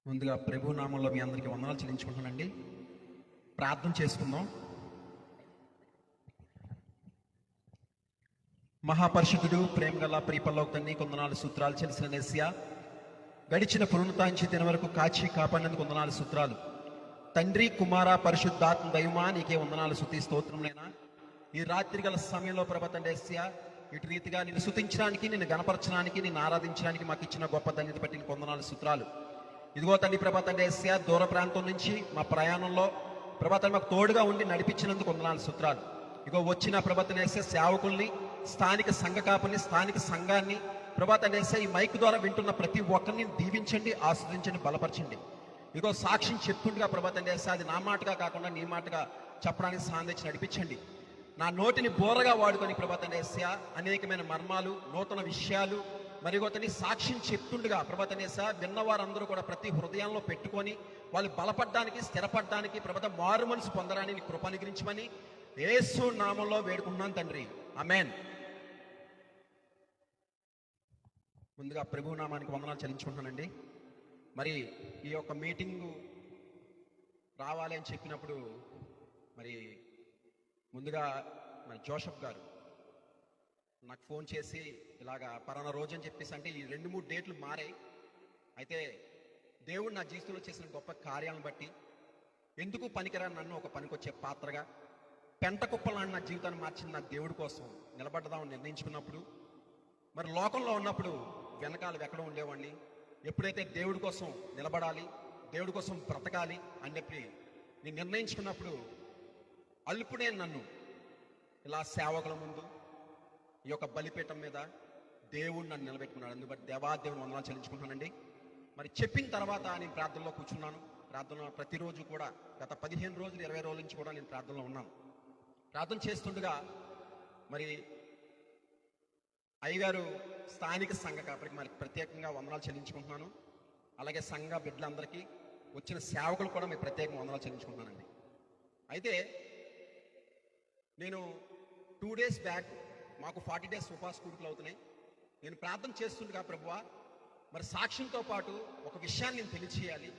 ముందుగా ప్రభు నామంలో మీ అందరికీ వందనాలు చెల్లించుకుంటున్నానండి. ప్రార్థన చేసుకుందాం. మహాపరిశుద్ధుడు, ప్రేమ గల ప్రియపల్లోకి తండ్రి, కొందనాలు సూత్రాలు చెల్లిసిన నేసియా, గడిచిన పునరుతాంచి దిన వరకు కాచి కాపాడినందుకు వందనాలు సూత్రాలు. తండ్రి, కుమార, పరిశుద్ధాత్మ దైవమా నీకే వందనాలు, స్తుతి స్తోత్రములైనా ఈ రాత్రి గల సమయంలో ప్రభ తండ్రి ఏసయ్యా, ఇటు రీతిగా నిన్ను స్తుతించడానికి, నిన్ను గణపరచడానికి, నిన్ను ఆరాధించడానికి మాకు ఇచ్చిన గొప్ప ధన్యత బట్టి నీకు వందనాలు సూత్రాలు. ఇదిగో తండ్రి ప్రభా తండ్రి ఏసయ్యా, దూర ప్రాంతం నుంచి మా ప్రయాణంలో ప్రభా తండ్రి మాకు తోడుగా ఉండి నడిపించినందుకు వందనాలు సూత్రాలు. ఇగో వచ్చిన ప్రభా తండ్రి ఏసయ్యా సేవకుల్ని, స్థానిక సంఘ కాపుల్ని, స్థానిక సంఘాన్ని ప్రభా తండ్రి ఏసయ్యా ఈ మైక్ ద్వారా వింటున్న ప్రతి ఒక్కరిని దీవించండి, ఆస్వాదించండి, బలపరచండి. ఇగో సాక్ష్యం చెప్తుండగా ప్రభా తండ్రి ఏసయ్యా అది నా మాటగా కాకుండా నీ మాటగా చెప్పడానికి సాధించి నడిపించండి. నా నోటిని బోరగా వాడుకొని ప్రభా తండ్రి ఏసయ్యా అనేకమైన మర్మాలు, నూతన విషయాలు మరిగొతని సాక్ష్యం చెప్తుండగా ప్రభా తండ్రి ఏసయ్యా విన్నవారందరూ కూడా ప్రతి హృదయంలో పెట్టుకొని వాళ్ళు బలపడడానికి, స్థిరపడడానికి, ప్రభా మారు మనసు పొందడానికి కృప అనుగ్రహించమని యేసు నామంలో వేడుకుంటున్నాను తండ్రి, ఆమేన్. ముందుగా ప్రభు నామానికి వందనాలు చెల్లించుకుంటున్నానండి. మరి ఈ యొక్క మీటింగు రావాలి అని చెప్పినప్పుడు మరి ముందుగా మరి జోసఫ్ గారు నాకు ఫోన్ చేసి ఇలాగా పలానా రోజు అని చెప్పేసి, అంటే ఈ 2-3 డేట్లు మారాయి. అయితే దేవుడు నా జీవితంలో చేసిన గొప్ప కార్యాలను బట్టి ఎందుకు పనికిరాని నన్ను ఒక పనికొచ్చే పాత్రగా, పెంట కుప్పలాంటి నా జీవితాన్ని మార్చిన నా దేవుడి కోసం నిలబడ్డదామని నిర్ణయించుకున్నప్పుడు, మరి లోకంలో ఉన్నప్పుడు వెనకాల ఎక్కడో ఉండేవాడిని. ఎప్పుడైతే దేవుడి కోసం నిలబడాలి, దేవుడి కోసం బ్రతకాలి అని చెప్పి నేను నిర్ణయించుకున్నప్పుడు అల్పుడే నన్ను ఇలా సేవకుల ముందు ఈ యొక్క బలిపీఠం మీద దేవుడు నన్ను నిలబెట్టుకున్నాడు. అందుబట్టి దేవాదేవుని వందనాలు చెల్లించుకుంటున్నానండి. మరి చెప్పిన తర్వాత నేను ప్రార్థనలో కూర్చున్నాను. ప్రార్థన ప్రతిరోజు కూడా గత 15 రోజులు 20 రోజుల నుంచి కూడా నేను ప్రార్థనలో ఉన్నాను. ప్రార్థన చేస్తుండగా మరి అయ్యగారు స్థానిక సంఘ కాబట్టి మరి ప్రత్యేకంగా వందనాలు చెల్లించుకుంటున్నాను. అలాగే సంఘ బిడ్డలందరికీ, వచ్చిన సేవకులు కూడా మీరు ప్రత్యేకంగా వందనాలు చెల్లించుకుంటున్నానండి. అయితే నేను 2 డేస్ బ్యాక్ మాకు 40 డేస్ ఉపవాస కూడుకులు అవుతున్నాయి. నేను ప్రార్థన చేస్తుండగా ప్రభువా మరి సాక్ష్యంతో పాటు ఒక విషయాన్ని నేను తెలియచేయాలి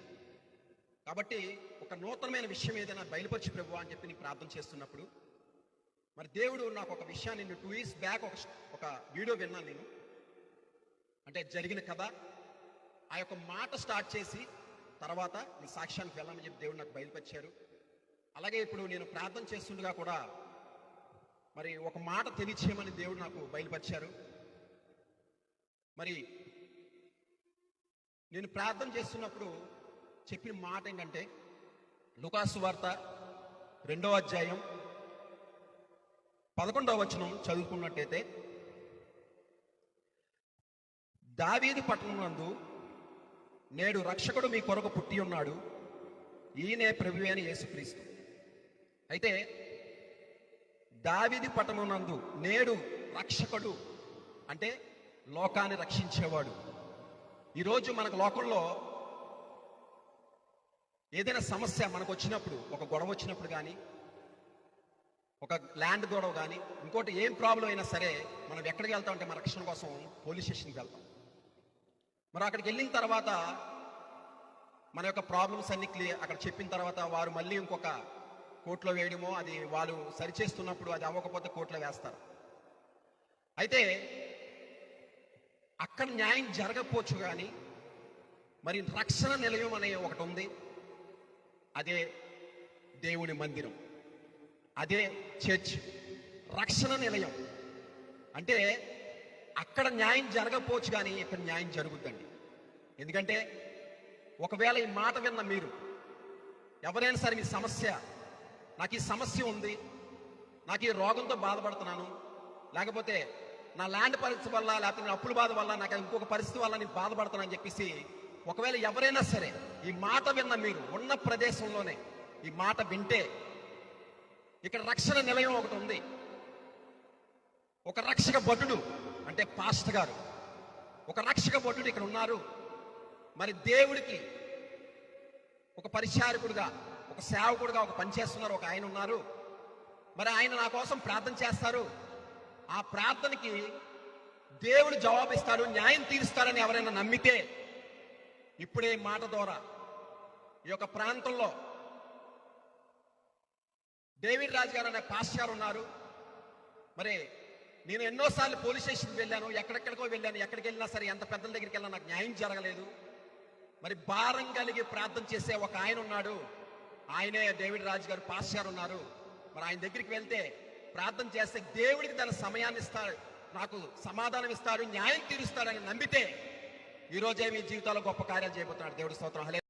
కాబట్టి ఒక నూతనమైన విషయం ఏదైనా బయలుపరిచి ప్రభువా అని చెప్పి నేను ప్రార్థన చేస్తున్నప్పుడు మరి దేవుడు నాకు ఒక విషయాన్ని, నేను 2 ఇయర్స్ బ్యాక్ ఒక వీడియో విన్నాను. నేను అంటే జరిగిన కథ, ఆ యొక్క మాట స్టార్ట్ చేసి తర్వాత నీ సాక్ష్యానికి వెళ్ళాలని చెప్పి దేవుడు నాకు బయలుపరిచారు. అలాగే ఇప్పుడు నేను ప్రార్థన చేస్తుండగా కూడా మరి ఒక మాట తెలియచేయమని దేవుడు నాకు బయలుపరిచారు. మరి నేను ప్రార్థన చేస్తున్నప్పుడు చెప్పిన మాట ఏంటంటే, లూకాసు వార్త 2వ అధ్యాయం 11వ వచనం చదువుకున్నట్టయితే, దావీదు పట్టణమందు నేడు రక్షకుడు మీ కొరకు పుట్టి ఉన్నాడు, ఈయనే ప్రభువే అయిన యేసుక్రీస్తు. అయితే దావీదు పట్టణమందు నేడు రక్షకుడు అంటే లోకాన్ని రక్షించేవాడు. ఈరోజు మనకు లోకంలో ఏదైనా సమస్య మనకు వచ్చినప్పుడు, ఒక గొడవ వచ్చినప్పుడు కానీ, ఒక ల్యాండ్ గొడవ కానీ, ఇంకోటి ఏం ప్రాబ్లం అయినా సరే మనం ఎక్కడికి వెళ్తాం అంటే మన రక్షణ కోసం పోలీస్ స్టేషన్కి వెళ్తాం. మరి అక్కడికి వెళ్ళిన తర్వాత మన యొక్క ప్రాబ్లమ్స్ అన్ని అక్కడ చెప్పిన తర్వాత వారు మళ్ళీ ఇంకొక కోర్టులో వేయడమో, అది వాళ్ళు సరిచేస్తున్నప్పుడు అది అవ్వకపోతే కోర్టులో వేస్తారు. అయితే అక్కడ న్యాయం జరగకపోవచ్చు కానీ మరి రక్షణ నిలయం అనే ఒకటి ఉంది. అదే దేవుని మందిరం, అదే చర్చ్. రక్షణ నిలయం అంటే అక్కడ న్యాయం జరగకపోవచ్చు కానీ ఇక్కడ న్యాయం జరుగుద్దండి. ఎందుకంటే ఒకవేళ ఈ మాట విన్న మీరు ఎవరైనా సరే, మీ సమస్య, నాకు ఈ సమస్య ఉంది, నాకు ఈ రోగంతో బాధపడుతున్నాను, లేకపోతే నా ల్యాండ్ పరిస్థితి వల్ల, లేకపోతే నా అప్పుల బాధ వల్ల, నాకు ఇంకొక పరిస్థితి వల్ల నేను బాధపడుతున్నాను అని చెప్పేసి ఒకవేళ ఎవరైనా సరే ఈ మాట విన్న మీరు ఉన్న ప్రదేశంలోనే ఈ మాట వింటే, ఇక్కడ రక్షణ నిలయం ఒకటి ఉంది. ఒక రక్షక భటుడు అంటే పాస్టర్ గారు, ఒక రక్షక భటుడు ఇక్కడ ఉన్నారు. మరి దేవుడికి ఒక పరిచారకుడుగా, ఒక సేవకుడుగా ఒక పని చేస్తున్నారు ఒక ఆయన ఉన్నారు. మరి ఆయన నా కోసం ప్రార్థన చేస్తారు. ఆ ప్రార్థనకి దేవుడు జవాబిస్తాడు, న్యాయం తీరుస్తాడని ఎవరైనా నమ్మితే ఇప్పుడే మాట ద్వారా ఈ యొక్క ప్రాంతంలో డేవిడ్ రాజు గారు అనే పాస్టర్ ఉన్నారు. మరి నేను ఎన్నోసార్లు పోలీస్ స్టేషన్కి వెళ్ళాను, ఎక్కడెక్కడికో వెళ్ళాను. ఎక్కడికి వెళ్ళినా సరే, ఎంత పెద్దల దగ్గరికి వెళ్ళినా నాకు న్యాయం జరగలేదు. మరి భారం కలిగి ప్రార్థన చేసే ఒక ఆయన ఉన్నాడు. ఆయనే డేవిడ్ రాజు గారు పాస్టర్ ఉన్నారు. మరి ఆయన దగ్గరికి వెళ్తే ప్రార్థన చేస్తే దేవుడికి తన సమయాన్ని ఇస్తాడు, నాకు సమాధానం ఇస్తాడు, న్యాయం తీరుస్తాడని నమ్మితే ఈరోజే మీ జీవితాల్లో గొప్ప కార్యాలు చేయబోతున్నాడు. దేవుడి స్తోత్రం.